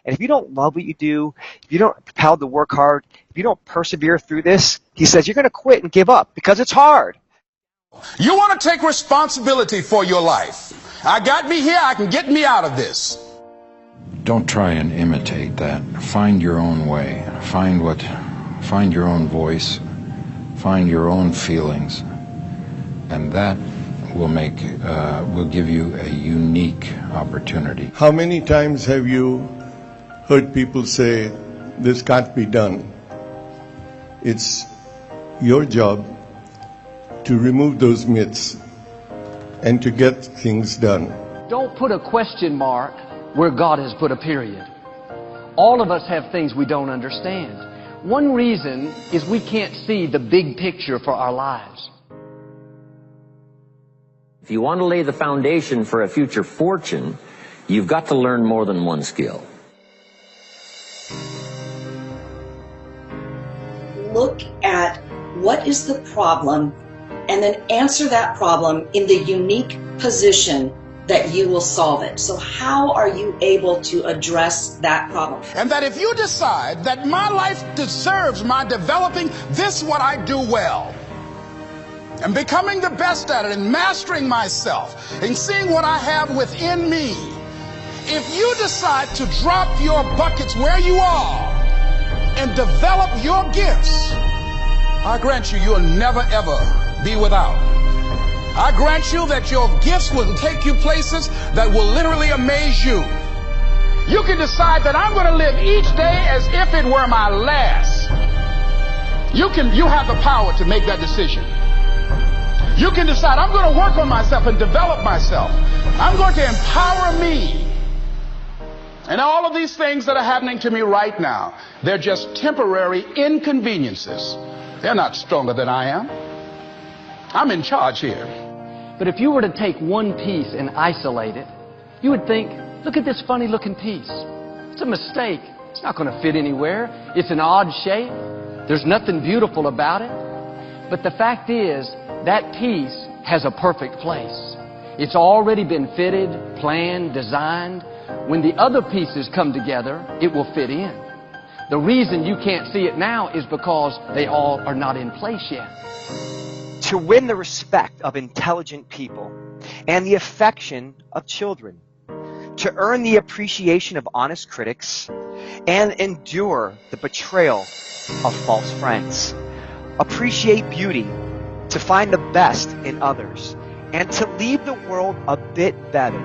And if you don't love what you do, if you don't compelled to work hard, if you don't persevere through this, he says you're going to quit and give up because it's hard. You want to take responsibility for your life. I got me here, I can get me out of this. Don't try and imitate that. Find your own way. Find your own voice. Find your own feelings. And that will give you a unique opportunity. How many times have you heard people say, this can't be done? It's your job to remove those myths and to get things done. Don't put a question mark where God has put a period. All of us have things we don't understand. One reason is we can't see the big picture for our lives. If you want to lay the foundation for a future fortune, you've got to learn more than one skill. Look at what is the problem and then answer that problem in the unique position that you will solve it. So how are you able to address that problem? And that if you decide that my life deserves my developing this what I do well, and becoming the best at it and mastering myself and seeing what I have within me, if you decide to drop your buckets where you are and develop your gifts, I grant you, you'll never ever be without. I grant you that your gifts will take you places that will literally amaze you. You can decide that I'm going to live each day as if it were my last. You have the power to make that decision. You can decide, I'm going to work on myself and develop myself. I'm going to empower me. And all of these things that are happening to me right now, they're just temporary inconveniences. They're not stronger than I am. I'm in charge here. But if you were to take one piece and isolate it, you would think, look at this funny looking piece. It's a mistake. It's not going to fit anywhere. It's an odd shape. There's nothing beautiful about it. But the fact is, that piece has a perfect place. It's already been fitted, planned, designed. When the other pieces come together, it will fit in. The reason you can't see it now is because they all are not in place yet. To win the respect of intelligent people and the affection of children, to earn the appreciation of honest critics, and endure the betrayal of false friends. Appreciate beauty, to find the best in others, and to leave the world a bit better.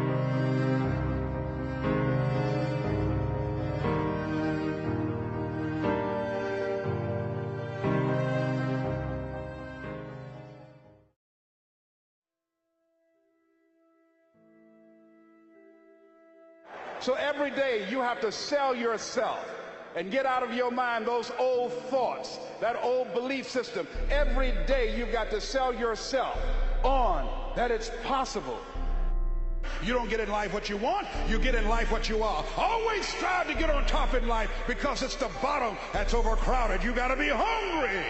So every day you have to sell yourself and get out of your mind those old thoughts, that old belief system. Every day you've got to sell yourself on that it's possible. You don't get in life what you want, you get in life what you are. Always strive to get on top in life because it's the bottom that's overcrowded. You got to be hungry.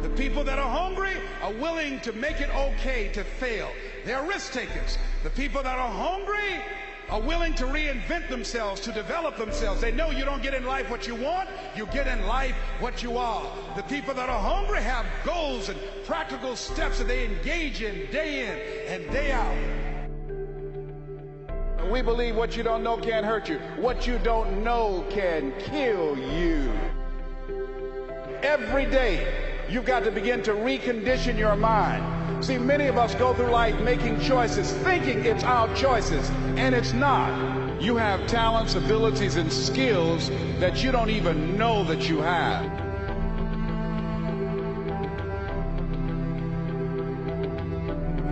The people that are hungry are willing to make it okay to fail. They're risk takers. The people that are hungry are willing to reinvent themselves, to develop themselves. They know you don't get in life what you want, you get in life what you are. The people that are hungry have goals and practical steps that they engage in day and day out. And we believe what you don't know can't hurt you. What you don't know can kill you. Every day, you've got to begin to recondition your mind. See, many of us go through life making choices, thinking it's our choices, and it's not. You have talents, abilities, and skills that you don't even know that you have.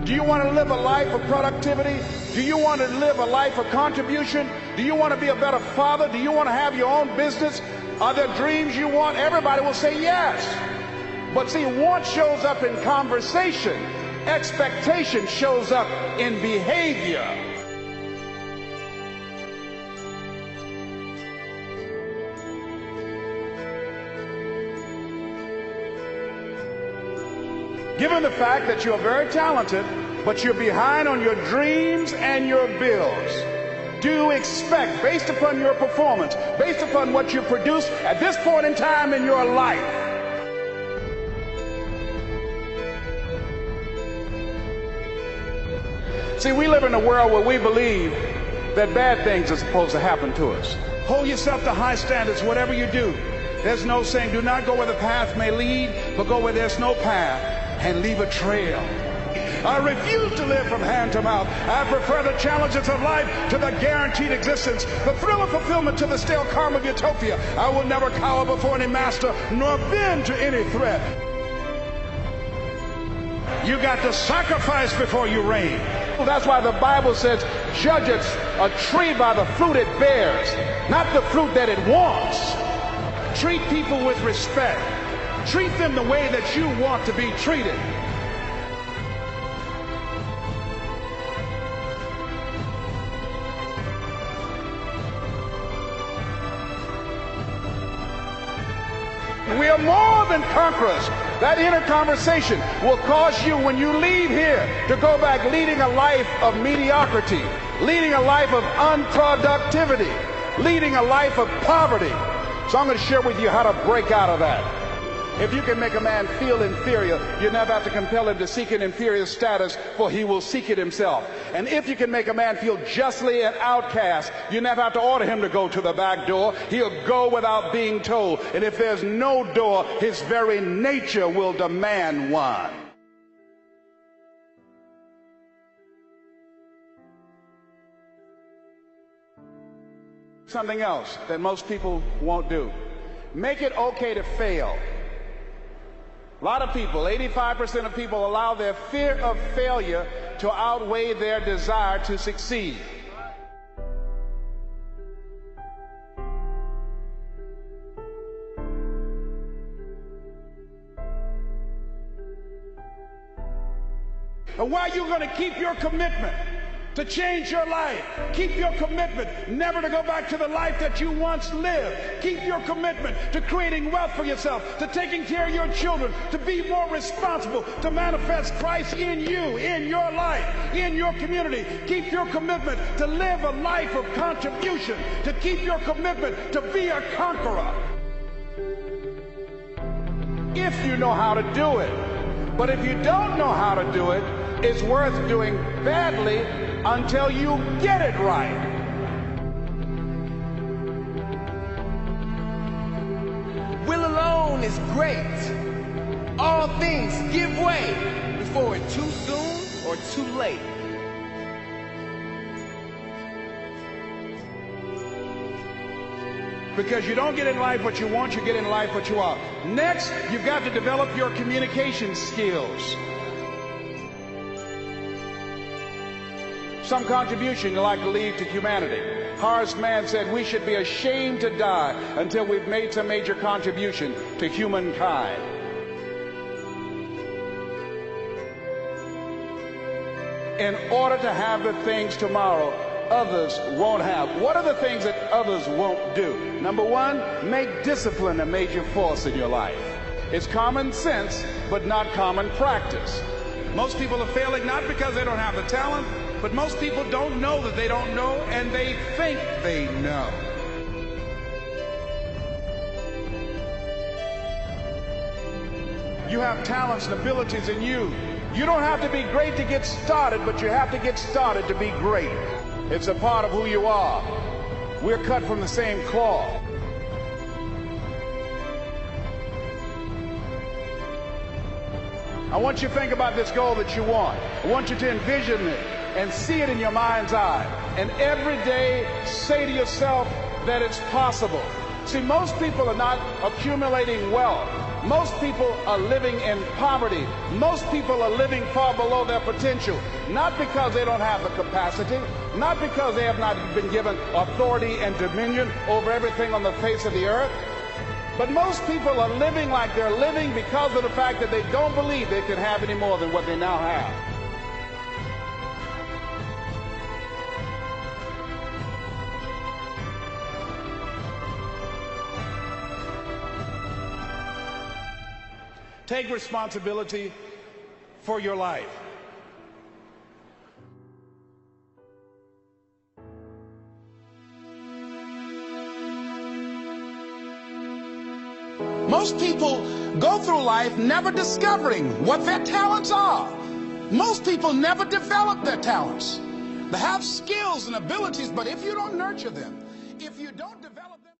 Do you want to live a life of productivity? Do you want to live a life of contribution? Do you want to be a better father? Do you want to have your own business? Are there dreams you want? Everybody will say yes. But see, want shows up in conversation. Expectation shows up in behavior. Given the fact that you're very talented, but you're behind on your dreams and your bills, do expect, based upon your performance, based upon what you produce at this point in time in your life. See, we live in a world where we believe that bad things are supposed to happen to us. Hold yourself to high standards, whatever you do. There's no saying, do not go where the path may lead, but go where there's no path and leave a trail. I refuse to live from hand to mouth. I prefer the challenges of life to the guaranteed existence, the thrill of fulfillment to the stale calm of utopia. I will never cower before any master, nor bend to any threat. You got to sacrifice before you reign. That's why the Bible says, judge a tree by the fruit it bears, not the fruit that it wants. Treat people with respect. Treat them the way that you want to be treated. We are more than conquerors. That inner conversation will cause you, when you leave here, to go back leading a life of mediocrity, leading a life of unproductivity, leading a life of poverty. So I'm going to share with you how to break out of that. If you can make a man feel inferior, you never have to compel him to seek an inferior status, for he will seek it himself. And if you can make a man feel justly an outcast, you never have to order him to go to the back door. He'll go without being told. And if there's no door, his very nature will demand one. Something else that most people won't do. Make it okay to fail. A lot of people, 85% of people, allow their fear of failure to outweigh their desire to succeed. And while you're going to keep your commitment to change your life, keep your commitment never to go back to the life that you once lived, keep your commitment to creating wealth for yourself, to taking care of your children, to be more responsible, to manifest Christ in you, in your life, in your community. Keep your commitment to live a life of contribution, to keep your commitment to be a conqueror. If you know how to do it. But if you don't know how to do it, it's worth doing badly until you get it right. Will alone is great. All things give way before it's too soon or too late. Because you don't get in life what you want, you get in life what you are. Next, you've got to develop your communication skills. Some contribution you'd like to leave to humanity. Horace Mann said we should be ashamed to die until we've made some major contribution to humankind. In order to have the things tomorrow others won't have. What are the things that others won't do? Number one, make discipline a major force in your life. It's common sense, but not common practice. Most people are failing not because they don't have the talent, but most people don't know that they don't know, and they think they know. You have talents and abilities in you. You don't have to be great to get started, but you have to get started to be great. It's a part of who you are. We're cut from the same cloth. I want you to think about this goal that you want. I want you to envision it and see it in your mind's eye. And every day say to yourself that it's possible. See, most people are not accumulating wealth. Most people are living in poverty. Most people are living far below their potential. Not because they don't have the capacity, not because they have not been given authority and dominion over everything on the face of the earth. But most people are living like they're living because of the fact that they don't believe they can have any more than what they now have. Take responsibility for your life. Most people go through life never discovering what their talents are. Most people never develop their talents. They have skills and abilities, but if you don't nurture them, if you don't develop